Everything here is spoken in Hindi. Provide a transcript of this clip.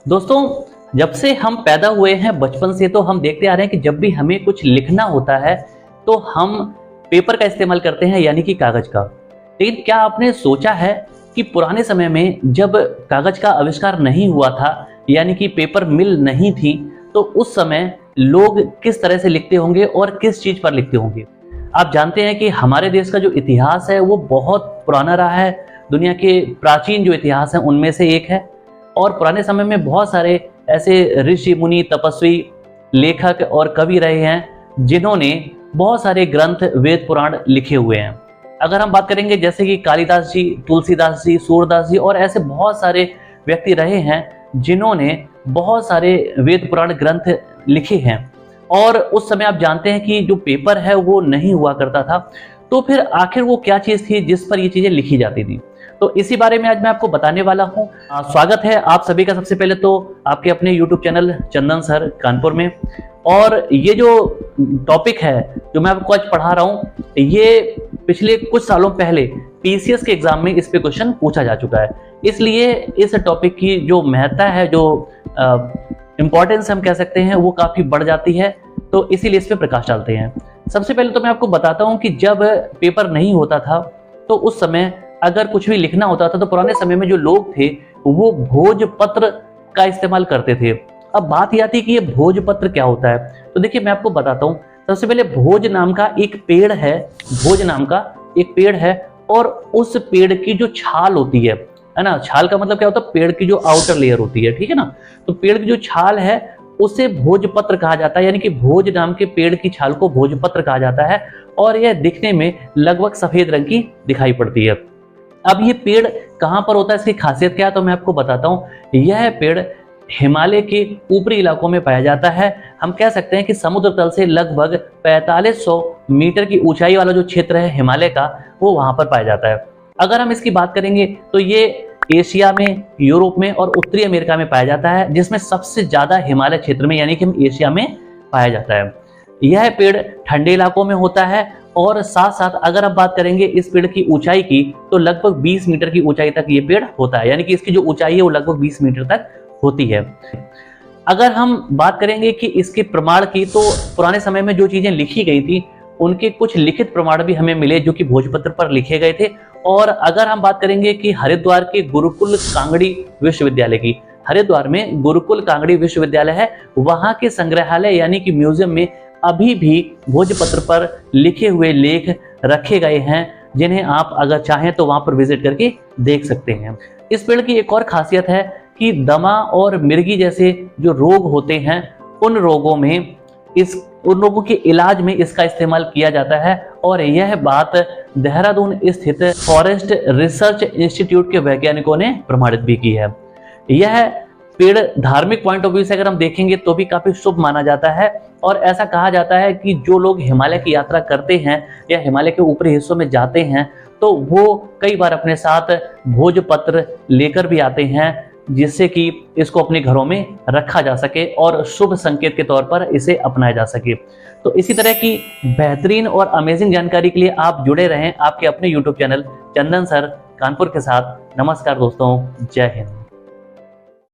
दोस्तों, जब से हम पैदा हुए हैं बचपन से तो हम देखते आ रहे हैं कि जब भी हमें कुछ लिखना होता है तो हम पेपर का इस्तेमाल करते हैं, यानी कि कागज का। लेकिन क्या आपने सोचा है कि पुराने समय में जब कागज का आविष्कार नहीं हुआ था, यानी कि पेपर मिल नहीं थी, तो उस समय लोग किस तरह से लिखते होंगे और किस चीज पर लिखते होंगे। आप जानते हैं कि हमारे देश का जो इतिहास है वो बहुत पुराना रहा है, दुनिया के प्राचीन जो इतिहास है उनमें से एक है। और पुराने समय में बहुत सारे ऐसे ऋषि मुनि तपस्वी लेखक और कवि रहे हैं जिन्होंने बहुत सारे ग्रंथ वेद पुराण लिखे हुए हैं। अगर हम बात करेंगे जैसे कि कालिदास जी, तुलसीदास जी, सूरदास जी और ऐसे बहुत सारे व्यक्ति रहे हैं जिन्होंने बहुत सारे वेद पुराण ग्रंथ लिखे हैं। और उस समय आप जानते हैं कि जो पेपर है वो नहीं हुआ करता था, तो फिर आखिर वो क्या चीज थी जिस पर ये चीजें लिखी जाती थी, तो इसी बारे में आज मैं आपको बताने वाला हूं। स्वागत है आप सभी का सबसे पहले तो आपके अपने YouTube चैनल चंदन सर कानपुर में। और ये जो टॉपिक है जो मैं आपको आज पढ़ा रहा हूं, ये पिछले कुछ सालों पहले PCS के एग्जाम में इस पे क्वेश्चन पूछा जा चुका है, इसलिए इस टॉपिक की जो महत्ता है, जो इंपॉर्टेंस हम कह सकते हैं, वो काफी बढ़ जाती है। तो इसीलिए इस पे प्रकाश डालते हैं। सबसे पहले तो मैं आपको बताता हूं कि जब पेपर नहीं होता था तो उस समय अगर कुछ भी लिखना होता था तो पुराने समय में जो लोग थे वो भोजपत्र का इस्तेमाल करते थे। अब बात यह आती है कि ये भोजपत्र क्या होता है, तो देखिए मैं आपको बताता हूँ। सबसे पहले भोज नाम का एक पेड़ है, भोज नाम का एक पेड़ है, और उस पेड़ की जो छाल होती है ना, छाल का मतलब क्या होता है, पेड़ की जो आउटर लेयर होती है, ठीक है ना, तो पेड़ की जो छाल है उसे भोजपत्र कहा जाता है, यानी कि भोज नाम के पेड़ की छाल को भोजपत्र कहा जाता है। और यह दिखने में लगभग सफेद रंग की दिखाई पड़ती है। अब ये पेड़ कहां पर होता है, इसकी खासियत क्या है, तो मैं आपको बताता हूं। यह पेड़ हिमालय के ऊपरी इलाकों में पाया जाता है। हम कह सकते हैं कि समुद्र तल से लगभग 4500 मीटर की ऊंचाई वाला जो क्षेत्र है हिमालय का, वो वहां पर पाया जाता है। अगर हम इसकी बात करेंगे तो ये एशिया में, यूरोप में और उत्तरी अमेरिका में पाया जाता है, जिसमें सबसे ज्यादा हिमालय क्षेत्र में यानी कि एशिया में पाया जाता है। यह पेड़ ठंडे इलाकों में होता है, और साथ साथ अगर आप बात करेंगे इस पेड़ की ऊंचाई की तो लगभग 20 मीटर की ऊंचाई तक ये पेड़ होता है, यानी कि इसकी जो ऊंचाई है वो लगभग 20 मीटर तक होती है। अगर हम बात करेंगे कि इसके प्रमाण की, तो पुराने समय में जो चीजें लिखी गई थी उनके कुछ लिखित प्रमाण भी हमें मिले जो कि भोजपत्र पर लिखे गए थे। और अगर हम बात करेंगे कि हरिद्वार के गुरुकुल कांगड़ी विश्वविद्यालय की, हरिद्वार में गुरुकुल कांगड़ी विश्वविद्यालय है, वहां के संग्रहालय यानी कि म्यूजियम में अभी भी भोजपत्र पर लिखे हुए लेख रखे गए हैं, जिन्हें आप अगर चाहें तो वहां पर विजिट करके देख सकते हैं। इस पेड़ की एक और खासियत है कि दमा और मिर्गी जैसे जो रोग होते हैं उन रोगों के इलाज में इसका इस्तेमाल किया जाता है। और यह बात देहरादून स्थित फॉरेस्ट रिसर्च इंस्टीट्यूट के वैज्ञानिकों ने प्रमाणित भी की है। यह पेड़ धार्मिक पॉइंट ऑफ व्यू से अगर हम देखेंगे तो भी काफी शुभ माना जाता है, और ऐसा कहा जाता है कि जो लोग हिमालय की यात्रा करते हैं या हिमालय के ऊपरी हिस्सों में जाते हैं तो वो कई बार अपने साथ भोजपत्र लेकर भी आते हैं, जिससे कि इसको अपने घरों में रखा जा सके और शुभ संकेत के तौर पर इसे अपनाया जा सके। तो इसी तरह की बेहतरीन और अमेजिंग जानकारी के लिए आप जुड़े रहें आपके अपने YouTube चैनल चंदन सर कानपुर के साथ। नमस्कार दोस्तों, जय हिंद।